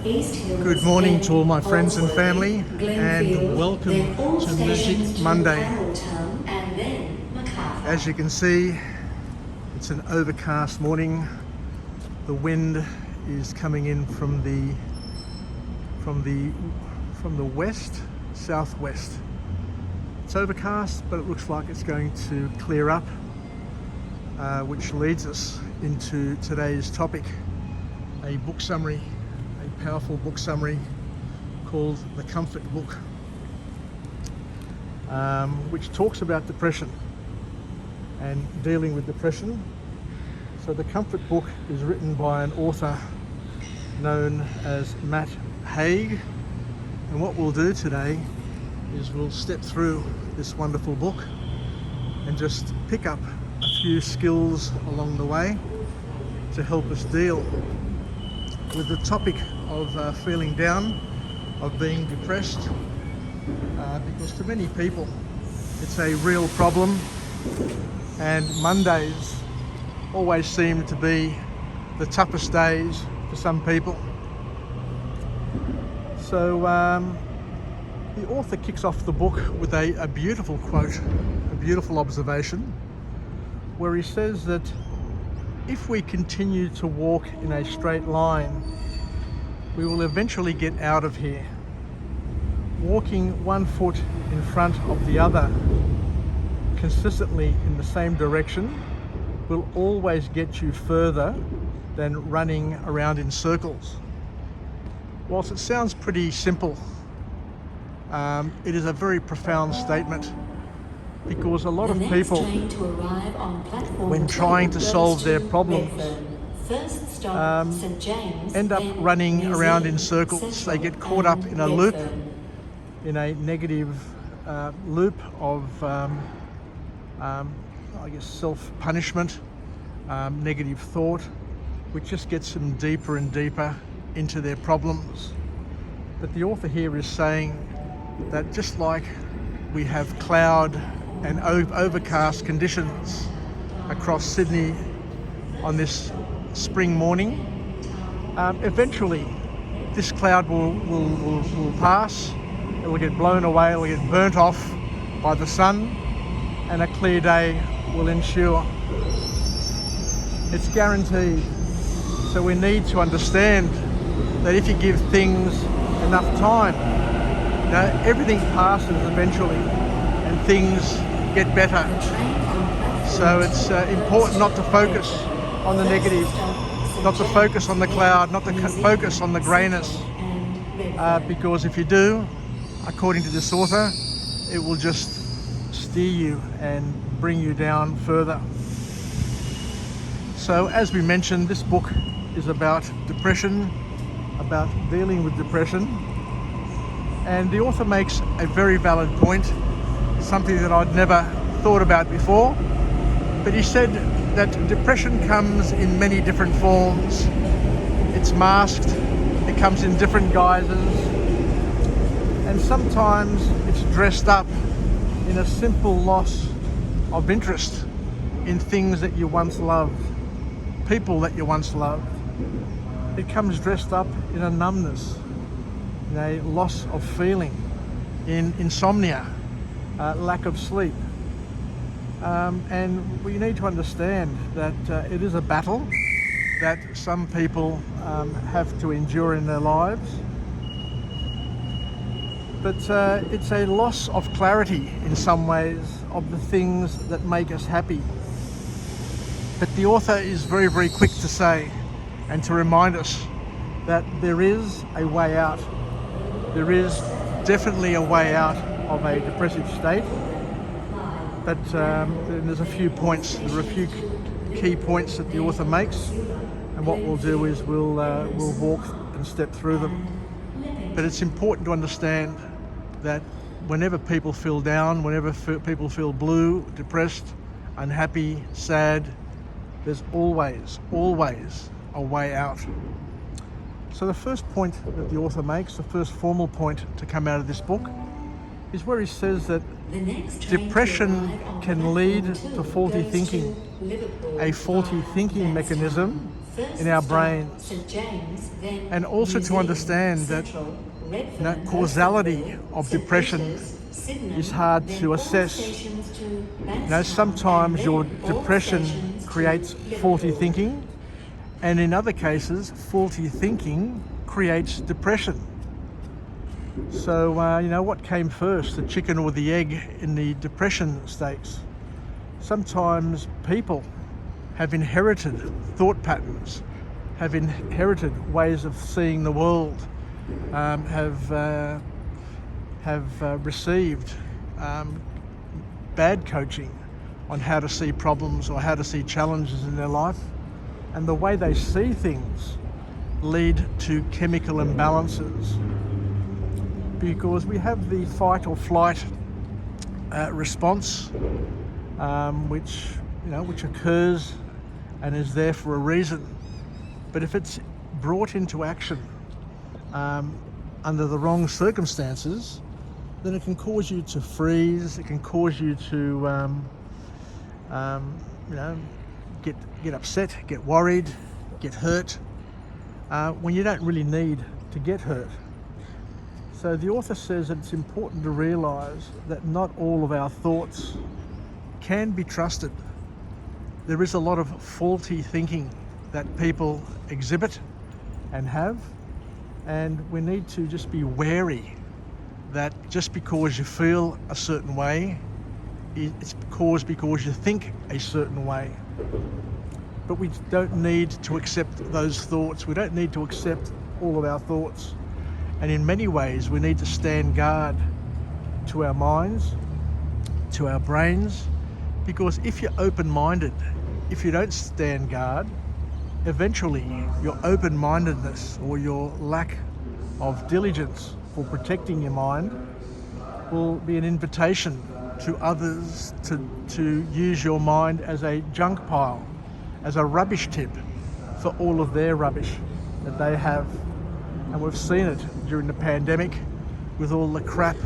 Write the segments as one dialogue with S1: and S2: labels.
S1: Good morning to all my friends and family, and welcome to Magic Monday. As you can see, it's an overcast morning. The wind is coming in from the west, southwest. It's overcast, but it looks like it's going to clear up, which leads us into today's topic, a book summary, a powerful book summary called The Comfort Book, which talks about depression and dealing with depression. So The Comfort Book is written by an author known as Matt Haige, and what we'll do today is we'll step through this wonderful book and just pick up a few skills along the way to help us deal with the topic of feeling down, of being depressed, because to many people it's a real problem, and Mondays always seem to be the toughest days for some people. So the author kicks off the book with a beautiful quote, a beautiful observation, where he says that if we continue to walk in a straight line, we will eventually get out of here. Walking one foot in front of the other consistently in the same direction will always get you further than running around in circles. Whilst it sounds pretty simple, it is a very profound statement, because a lot of people, when trying to solve their problems, end up running around in circles. They get caught up in a loop, in a negative loop of, I guess, self-punishment, negative thought, which just gets them deeper and deeper into their problems. But the author here is saying that just like we have cloud and overcast conditions across Sydney on this spring morning, eventually this cloud will pass, it will get blown away, it will get burnt off by the sun, and a clear day will ensue. It's guaranteed. So we need to understand that if you give things enough time, everything passes eventually and things get better. So it's important not to focus on the negative, not to focus on the cloud, not to focus on the greyness, because if you do, according to this author, it will just steer you and bring you down further. So as we mentioned, this book is about depression, about dealing with depression, and the author makes a very valid point, something that I'd never thought about before, but he said that depression comes in many different forms. It's masked, it comes in different guises, and sometimes it's dressed up in a simple loss of interest in things that you once loved, people that you once loved. It comes dressed up in a numbness, in a loss of feeling, in insomnia, lack of sleep. And we need to understand that it is a battle that some people have to endure in their lives. But it's a loss of clarity in some ways of the things that make us happy. But the author is very, very quick to say and to remind us that there is a way out. There is definitely a way out of a depressive state. But there's a few points, there are a few key points that the author makes, and what we'll do is we'll walk and step through them. But it's important to understand that whenever people feel down, whenever people feel blue, depressed, unhappy, sad, there's always a way out. So the first point that the author makes, the first formal point to come out of this book, is where he says that depression can lead to faulty thinking, a faulty thinking mechanism in our brains, and also to understand that causality of depression is hard to assess. Sometimes your depression creates faulty thinking, and in other cases, faulty thinking creates depression. So, what came first, the chicken or the egg in the depression states? Sometimes people have inherited thought patterns, have inherited ways of seeing the world, have received bad coaching on how to see problems or how to see challenges in their life, and the way they see things lead to chemical imbalances, because we have the fight or flight response, which occurs and is there for a reason. But if it's brought into action under the wrong circumstances, then it can cause you to freeze. It can cause you to, get upset, get worried, get hurt, when you don't really need to get hurt. So the author says that it's important to realise that not all of our thoughts can be trusted. There is a lot of faulty thinking that people exhibit and have, and we need to just be wary that just because you feel a certain way, it's because you think a certain way. But we don't need to accept those thoughts. We don't need to accept all of our thoughts. And in many ways, we need to stand guard to our minds, to our brains, because if you're open-minded, if you don't stand guard, eventually your open-mindedness or your lack of diligence for protecting your mind will be an invitation to others to use your mind as a junk pile, as a rubbish tip for all of their rubbish that they have. And we've seen it during the pandemic with all the crap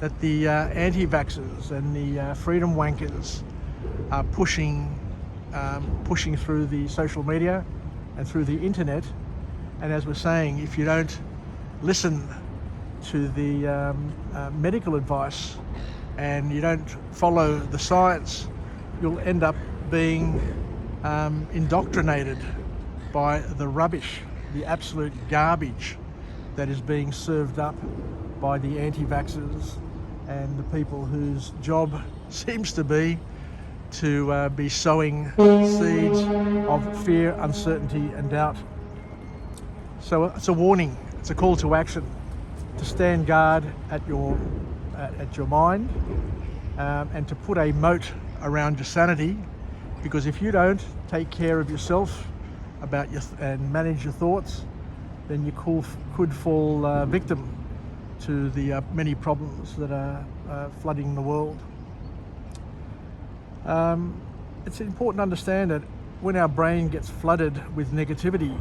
S1: that the anti-vaxxers and the freedom wankers are pushing through the social media and through the internet. And as we're saying, if you don't listen to the medical advice and you don't follow the science, you'll end up being indoctrinated by the rubbish, the absolute garbage that is being served up by the anti-vaxxers and the people whose job seems to be to be sowing seeds of fear, uncertainty and doubt. So it's a warning, it's a call to action to stand guard at your mind and to put a moat around your sanity, because if you don't take care of yourself and manage your thoughts, then you could fall victim to the many problems that are flooding the world. It's important to understand that when our brain gets flooded with negativity,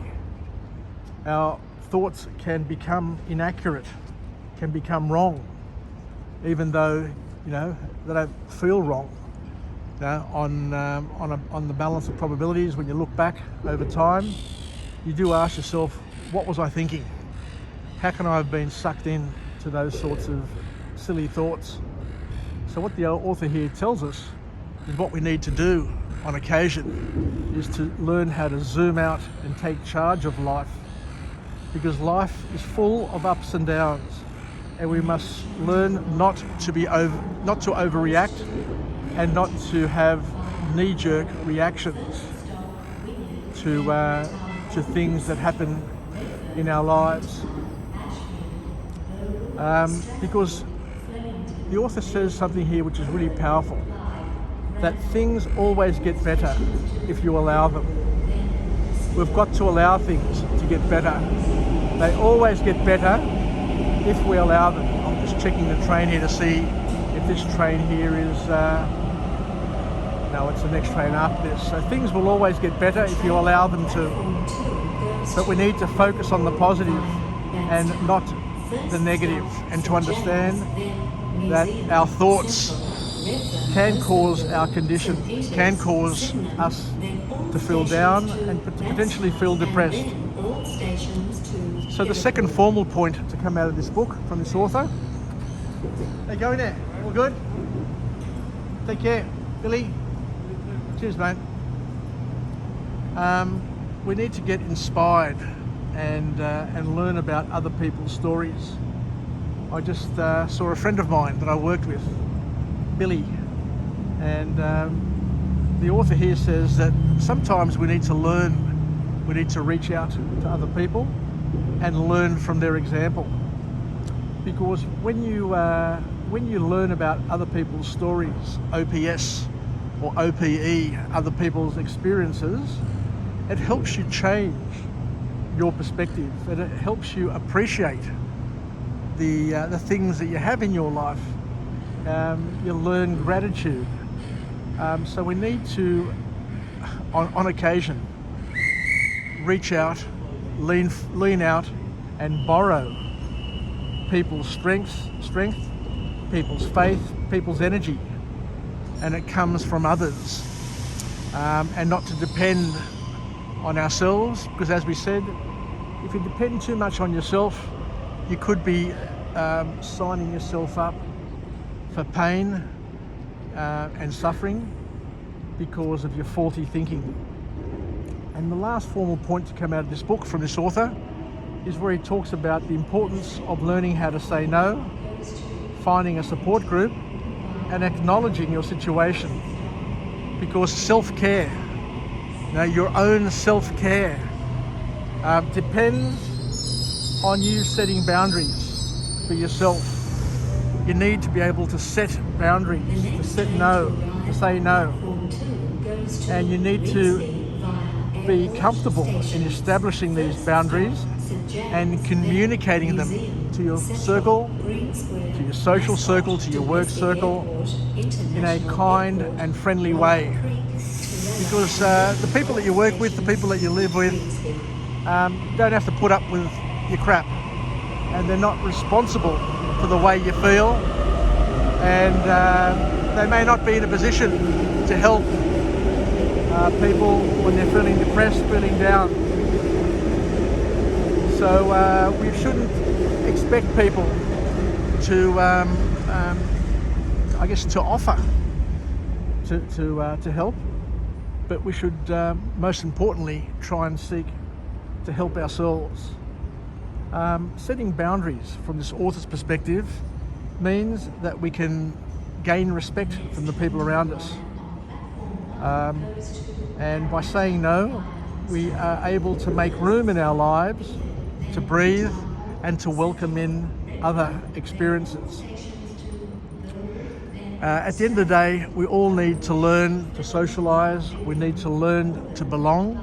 S1: our thoughts can become inaccurate, can become wrong, even though they don't feel wrong. On the balance of probabilities, when you look back over time, you do ask yourself, what was I thinking? How can I have been sucked in to those sorts of silly thoughts? So what the author here tells us is what we need to do on occasion is to learn how to zoom out and take charge of life, because life is full of ups and downs, and we must learn not to overreact and not to have knee-jerk reactions to things that happen in our lives. Because the author says something here which is really powerful, that things always get better if you allow them. We've got to allow things to get better. They always get better if we allow them. I'm just checking the train here to see if this train here is no, it's the next train after this. So things will always get better if you allow them to. But we need to focus on the positive and not the negative, and to understand that our thoughts can cause our condition, can cause us to feel down and potentially feel depressed. So the second formal point to come out of this book from this author. Hey, go in there. All good? Take care. Billy? Cheers, mate. We need to get inspired and learn about other people's stories. I just saw a friend of mine that I worked with, Billy, and the author here says that sometimes we need to learn, we need to reach out to other people and learn from their example. Because when you learn about other people's stories, OPS or OPE, other people's experiences, it helps you change your perspective, and it helps you appreciate the things that you have in your life. You learn gratitude. So we need to, on occasion, reach out, lean out, and borrow people's strength, people's faith, people's energy, and it comes from others, and not to depend on ourselves, because as we said, if you depend too much on yourself, you could be signing yourself up for pain and suffering because of your faulty thinking. And the last formal point to come out of this book from this author is where he talks about the importance of learning how to say no, finding a support group, and acknowledging your situation. Because self-care, your own self-care, depends on you setting boundaries for yourself. You need to be able to set boundaries, to say no, and you need to be comfortable in establishing these boundaries and communicating them to your circle, to your social circle, to your work circle, in a kind and friendly way. Because the people that you work with, the people that you live with, don't have to put up with your crap, and they're not responsible for the way you feel, and they may not be in a position to help people when they're feeling depressed, feeling down. So we shouldn't expect people to, to offer to help, but we should most importantly try and seek to help ourselves. Setting boundaries from this author's perspective means that we can gain respect from the people around us. And by saying no, we are able to make room in our lives to breathe and to welcome in other experiences. At the end of the day, we all need to learn to socialise, we need to learn to belong,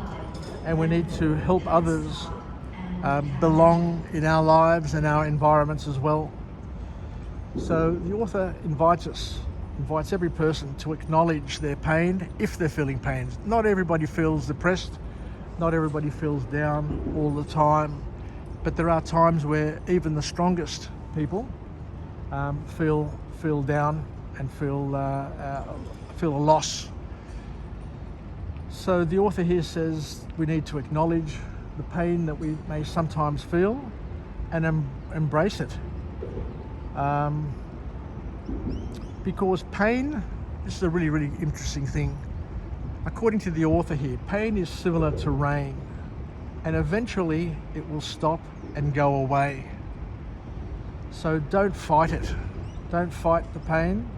S1: and we need to help others belong in our lives and our environments as well. So the author invites every person to acknowledge their pain if they're feeling pain. Not everybody feels depressed, not everybody feels down all the time, but there are times where even the strongest people feel down and feel a loss. So the author here says we need to acknowledge the pain that we may sometimes feel and embrace it. Because pain, this is a really, really interesting thing. According to the author here, pain is similar to rain, and eventually it will stop and go away. So don't fight it. Don't fight the pain,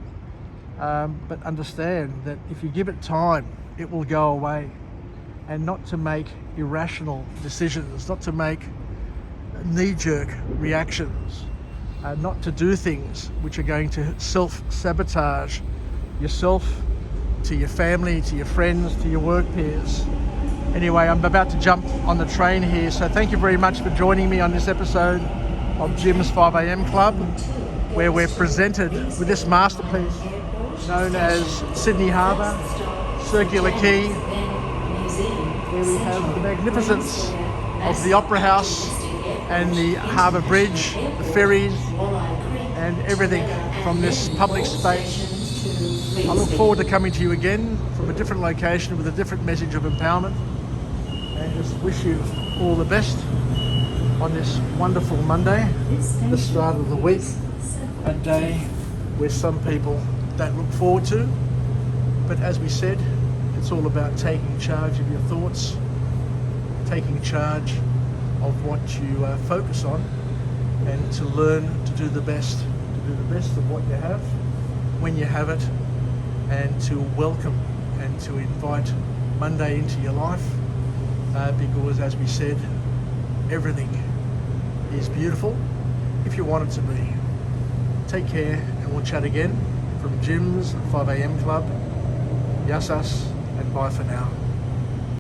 S1: but understand that if you give it time, it will go away. And not to make irrational decisions, not to make knee-jerk reactions, not to do things which are going to self-sabotage yourself, to your family, to your friends, to your work peers. Anyway, I'm about to jump on the train here, so thank you very much for joining me on this episode of Jim's 5am Club, where we're presented with this masterpiece known as Sydney Harbour, Circular Quay, where we have the magnificence of the Opera House and the Harbour Bridge, the ferries, and everything. from this public space. I look forward to coming to you again from a different location with a different message of empowerment, and just wish you all the best on this wonderful Monday, the start of the week, a day where some people don't look forward to. But as we said, it's all about taking charge of your thoughts, taking charge of what you focus on, and to learn to do the best of what you have, when you have it, and to welcome and to invite Monday into your life, because as we said, everything is beautiful if you want it to be. Take care, and we'll chat again from Jim's 5am Club. Yassas, and bye for now.